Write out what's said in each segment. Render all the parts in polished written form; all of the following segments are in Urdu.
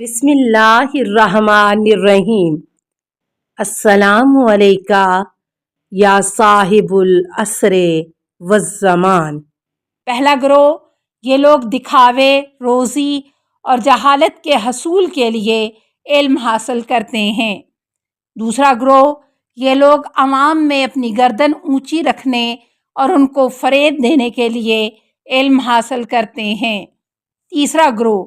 بسم اللہ الرحمن الرحیم۔ السلام علیکہ یا صاحب العصر والزمان۔ پہلا گروہ، یہ لوگ دکھاوے، روزی اور جہالت کے حصول کے لیے علم حاصل کرتے ہیں۔ دوسرا گروہ، یہ لوگ عوام میں اپنی گردن اونچی رکھنے اور ان کو فریب دینے کے لیے علم حاصل کرتے ہیں۔ تیسرا گروہ،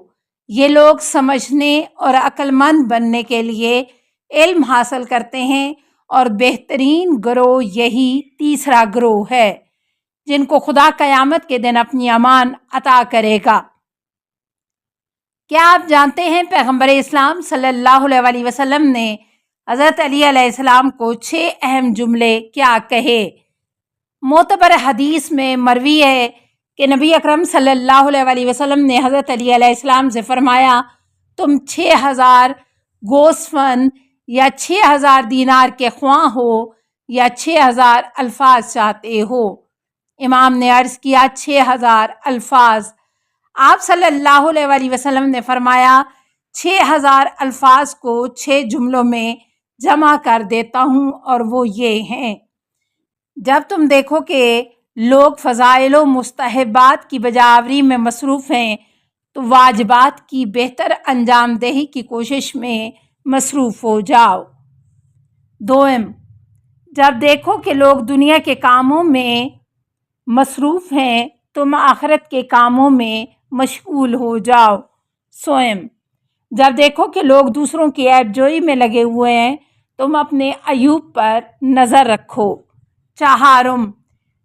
یہ لوگ سمجھنے اور عقل مند بننے کے لیے علم حاصل کرتے ہیں، اور بہترین گروہ یہی تیسرا گروہ ہے جن کو خدا قیامت کے دن اپنی امان عطا کرے گا۔ کیا آپ جانتے ہیں پیغمبر اسلام صلی اللہ علیہ وسلم نے حضرت علی علیہ السلام کو 6 اہم جملے کیا کہے؟ معتبر حدیث میں مروی ہے کہ نبی اکرم صلی اللہ علیہ وسلم نے حضرت علی علیہ السلام سے فرمایا، تم 6000 گوسفند یا 6000 دینار کے خواہ ہو یا 6000 الفاظ چاہتے ہو؟ امام نے عرض کیا 6000 الفاظ۔ آپ صلی اللہ علیہ وسلم نے فرمایا 6000 الفاظ کو 6 جملوں میں جمع کر دیتا ہوں، اور وہ یہ ہیں: جب تم دیکھو کہ لوگ فضائل و مستحبات کی بجاوری میں مصروف ہیں تو واجبات کی بہتر انجام دہی کی کوشش میں مصروف ہو جاؤ۔ دوم، جب دیکھو کہ لوگ دنیا کے کاموں میں مصروف ہیں تم آخرت کے کاموں میں مشغول ہو جاؤ۔ سوم، جب دیکھو کہ لوگ دوسروں کی عیب جوئی میں لگے ہوئے ہیں تم اپنے عیوب پر نظر رکھو۔ چہارم،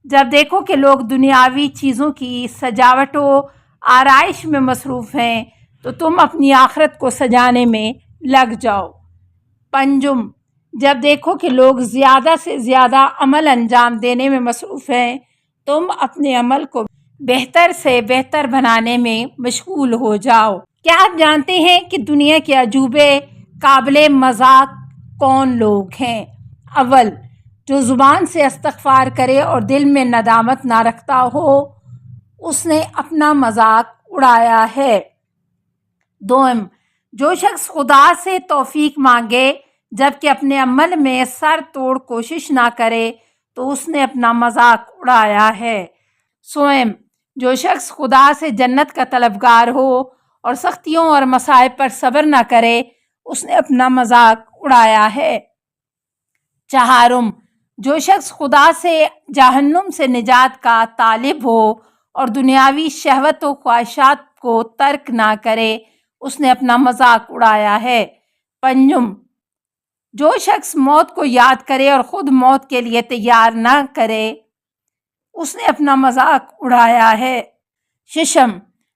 جب دیکھو کہ لوگ دنیاوی چیزوں کی سجاوٹ و آرائش میں مصروف ہیں تو تم اپنی آخرت کو سجانے میں لگ جاؤ۔ پنجم، جب دیکھو کہ لوگ زیادہ سے زیادہ عمل انجام دینے میں مصروف ہیں تم اپنے عمل کو بہتر سے بہتر بنانے میں مشغول ہو جاؤ۔ کیا آپ جانتے ہیں کہ دنیا کے عجوبے قابل مذاق کون لوگ ہیں؟ اول، جو زبان سے استغفار کرے اور دل میں ندامت نہ رکھتا ہو، اس نے اپنا مذاق اڑایا ہے۔ دوم، جو شخص خدا سے توفیق مانگے جبکہ اپنے عمل میں سر توڑ کوشش نہ کرے تو اس نے اپنا مذاق اڑایا ہے۔ سوم، جو شخص خدا سے جنت کا طلبگار ہو اور سختیوں اور مصائب پر صبر نہ کرے اس نے اپنا مذاق اڑایا ہے۔ چہارم، جو شخص خدا سے جہنم سے نجات کا طالب ہو اور دنیاوی شہوت و خواہشات کو ترک نہ کرے اس نے اپنا مذاق اڑایا ہے۔ پنجم، جو شخص موت کو یاد کرے اور خود موت کے لیے تیار نہ کرے اس نے اپنا مذاق اڑایا ہے۔ ششم،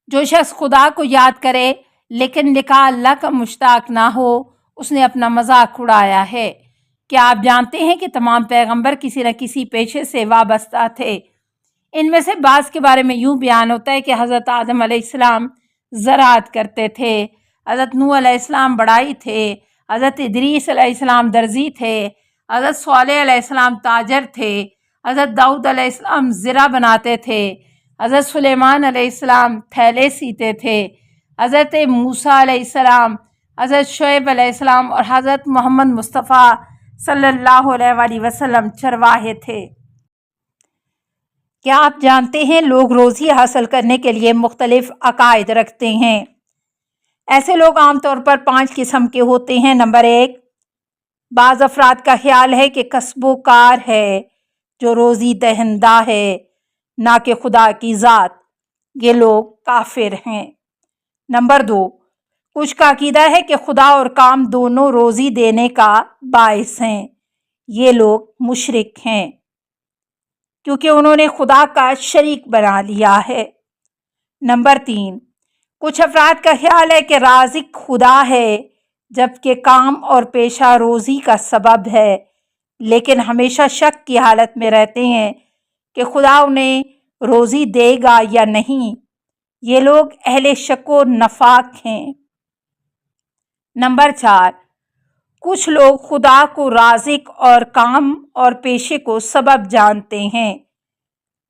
جو شخص خدا کو یاد کرے لیکن لقاء اللہ کا مشتاق نہ ہو اس نے اپنا مذاق اڑایا ہے۔ کیا آپ جانتے ہیں کہ تمام پیغمبر کسی نہ کسی پیشے سے وابستہ تھے؟ ان میں سے بعض کے بارے میں یوں بیان ہوتا ہے کہ حضرت آدم علیہ السلام زراعت کرتے تھے، حضرت نوح علیہ السلام بڑھائی تھے، حضرت ادریس علیہ السلام درزی تھے، حضرت صالح علیہ السلام تاجر تھے، حضرت داؤد علیہ السلام زرہ بناتے تھے، حضرت سلیمان علیہ السلام تھیلے سیتے تھے، حضرت موسیٰ علیہ السلام، حضرت شعیب علیہ السلام اور حضرت محمد مصطفیٰ صلی اللہ علیہ وسلم چرواہے تھے۔ کیا آپ جانتے ہیں لوگ روزی حاصل کرنے کے لیے مختلف عقائد رکھتے ہیں؟ ایسے لوگ عام طور پر 5 قسم کے ہوتے ہیں۔ نمبر 1، بعض افراد کا خیال ہے کہ کسب و کار ہے جو روزی دہندہ ہے، نہ کہ خدا کی ذات۔ یہ لوگ کافر ہیں۔ نمبر 2، کچھ کا عقیدہ ہے کہ خدا اور کام دونوں روزی دینے کا باعث ہیں۔ یہ لوگ مشرک ہیں کیونکہ انہوں نے خدا کا شریک بنا لیا ہے۔ نمبر 3، کچھ افراد کا خیال ہے کہ رازق خدا ہے جبکہ کام اور پیشہ روزی کا سبب ہے، لیکن ہمیشہ شک کی حالت میں رہتے ہیں کہ خدا انہیں روزی دے گا یا نہیں۔ یہ لوگ اہل شک و نفاق ہیں۔ نمبر 4، کچھ لوگ خدا کو رازق اور کام اور پیشے کو سبب جانتے ہیں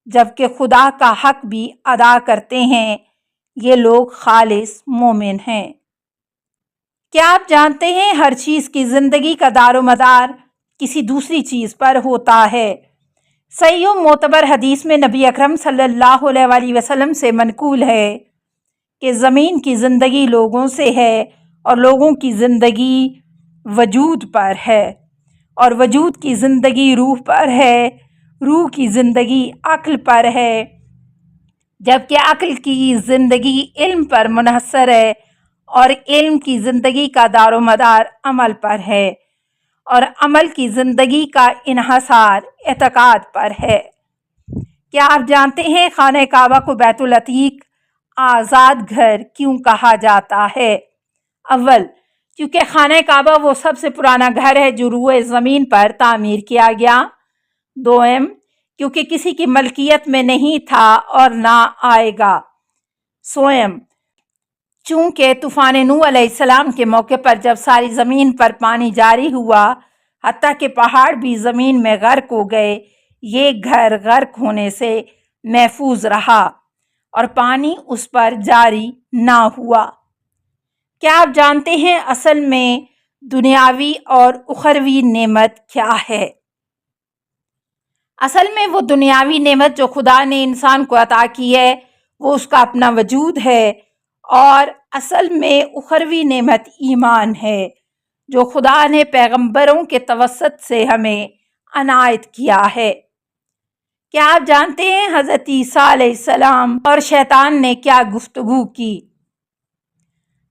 جبکہ خدا کا حق بھی ادا کرتے ہیں۔ یہ لوگ خالص مومن ہیں۔ کیا آپ جانتے ہیں ہر چیز کی زندگی کا دار و مدار کسی دوسری چیز پر ہوتا ہے؟ صحیح و معتبر حدیث میں نبی اکرم صلی اللہ علیہ وآلہ وسلم سے منقول ہے کہ زمین کی زندگی لوگوں سے ہے اور لوگوں کی زندگی وجود پر ہے، اور وجود کی زندگی روح پر ہے، روح کی زندگی عقل پر ہے، جبکہ عقل کی زندگی علم پر منحصر ہے، اور علم کی زندگی کا دار و مدار عمل پر ہے، اور عمل کی زندگی کا انحصار اعتقاد پر ہے۔ کیا آپ جانتے ہیں خانہ کعبہ کو بیت العتیق آزاد گھر کیوں کہا جاتا ہے؟ اول، کیونکہ خانہ کعبہ وہ سب سے پرانا گھر ہے جو روئے زمین پر تعمیر کیا گیا۔ دوم، کیونکہ کسی کی ملکیت میں نہیں تھا اور نہ آئے گا۔ سوم، چونکہ طوفان نوح علیہ السلام کے موقع پر جب ساری زمین پر پانی جاری ہوا، حتیٰ کہ پہاڑ بھی زمین میں غرق ہو گئے، یہ گھر غرق ہونے سے محفوظ رہا اور پانی اس پر جاری نہ ہوا۔ کیا آپ جانتے ہیں اصل میں دنیاوی اور اخروی نعمت کیا ہے؟ اصل میں وہ دنیاوی نعمت جو خدا نے انسان کو عطا کی ہے وہ اس کا اپنا وجود ہے، اور اصل میں اخروی نعمت ایمان ہے جو خدا نے پیغمبروں کے توسط سے ہمیں عنایت کیا ہے۔ کیا آپ جانتے ہیں حضرت عیسیٰ علیہ السلام اور شیطان نے کیا گفتگو کی؟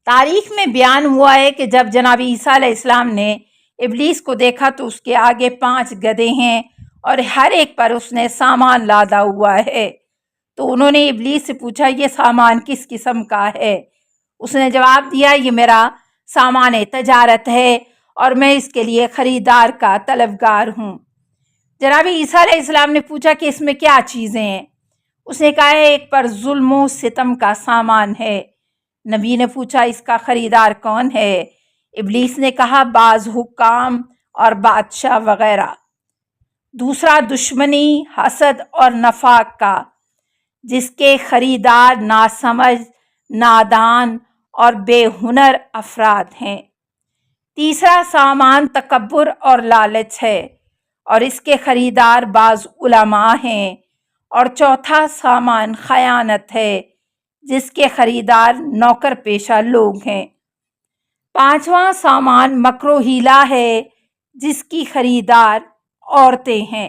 تاریخ میں بیان ہوا ہے کہ جب جناب عیسیٰ علیہ السلام نے ابلیس کو دیکھا تو اس کے آگے 5 گدھے ہیں اور ہر ایک پر اس نے سامان لادا ہوا ہے، تو انہوں نے ابلیس سے پوچھا یہ سامان کس قسم کا ہے؟ اس نے جواب دیا یہ میرا سامان تجارت ہے اور میں اس کے لیے خریدار کا طلبگار ہوں۔ جناب عیسیٰ علیہ السلام نے پوچھا کہ اس میں کیا چیزیں ہیں؟ اس نے کہا ایک پر ظلم و ستم کا سامان ہے۔ نبی نے پوچھا اس کا خریدار کون ہے؟ ابلیس نے کہا بعض حکام اور بادشاہ وغیرہ۔ دوسرا دشمنی، حسد اور نفاق کا، جس کے خریدار ناسمجھ، نادان اور بے ہنر افراد ہیں۔ تیسرا سامان تکبر اور لالچ ہے اور اس کے خریدار بعض علماء ہیں۔ اور چوتھا سامان خیانت ہے جس کے خریدار نوکر پیشہ لوگ ہیں۔ پانچواں سامان مکر و حیلہ ہے جس کی خریدار عورتیں ہیں۔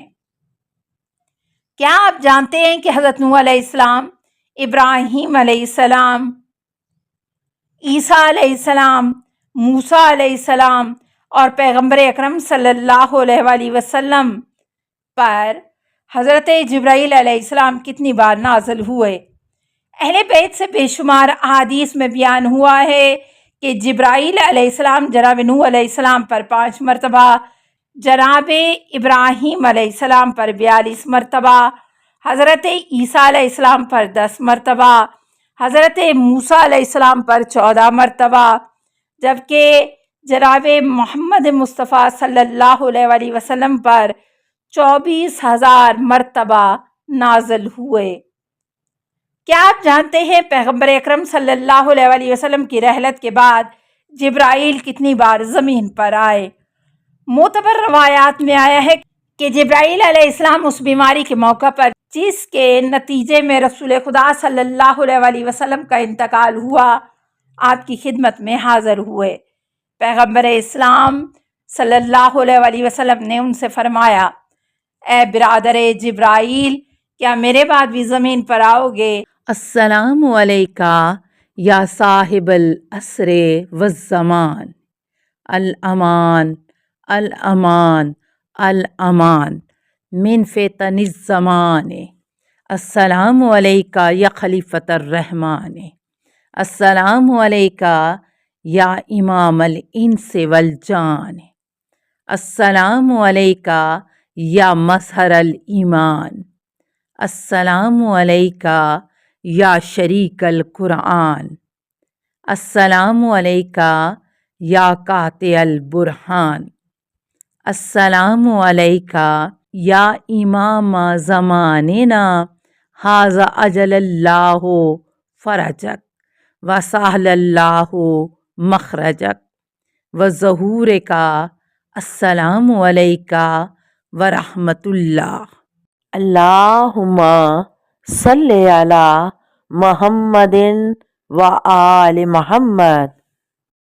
کیا آپ جانتے ہیں کہ حضرت نوح علیہ السلام، ابراہیم علیہ السلام، عیسیٰ علیہ السلام، موسیٰ علیہ السلام اور پیغمبر اکرم صلی اللہ علیہ وآلہ وسلم پر حضرت جبرائیل علیہ السلام کتنی بار نازل ہوئے؟ اہل بیت سے بے شمار احادیث میں بیان ہوا ہے کہ جبرائیل علیہ السلام جناب نوح علیہ السلام پر 5 مرتبہ، جناب ابراہیم علیہ السلام پر 42 مرتبہ، حضرت عیسیٰ علیہ السلام پر 10 مرتبہ، حضرت موسیٰ علیہ السلام پر 14 مرتبہ، جبکہ جناب محمد مصطفیٰ صلی اللہ علیہ وآلہ وسلم پر 24,000 مرتبہ نازل ہوئے۔ کیا آپ جانتے ہیں پیغمبر اکرم صلی اللہ علیہ وآلہ وسلم کی رحلت کے بعد جبرائیل کتنی بار زمین پر آئے؟ معتبر روایات میں آیا ہے کہ جبرائیل علیہ السلام اس بیماری کے موقع پر جس کے نتیجے میں رسول خدا صلی اللہ علیہ وآلہ وسلم کا انتقال ہوا، آپ کی خدمت میں حاضر ہوئے۔ پیغمبر اسلام صلی اللہ علیہ وآلہ وسلم نے ان سے فرمایا اے برادر جبرائیل، کیا میرے بعد بھی زمین پر آؤ گے؟ السلام علیکہ یا صاحب العصر والزمان، الامان الامان الامان من فتن الزمان، السلام علیکہ یا خلیفۃ الرحمن، السلام علیکہ یا امام الانس والجان، السلام علیکہ یا مظہر الایمان، السلام علیکہ یا شریک القرآن، السلام علیکہ یا قاطع البرہان، السلام علیکہ یا امام زماننا ھذا اجل اللہ فرجک وسہل اللہ مخرجک۔ و ظہور کا السلام علیکہ ورحمۃ اللہ۔ اللہم صلی علی محمد و آل محمد۔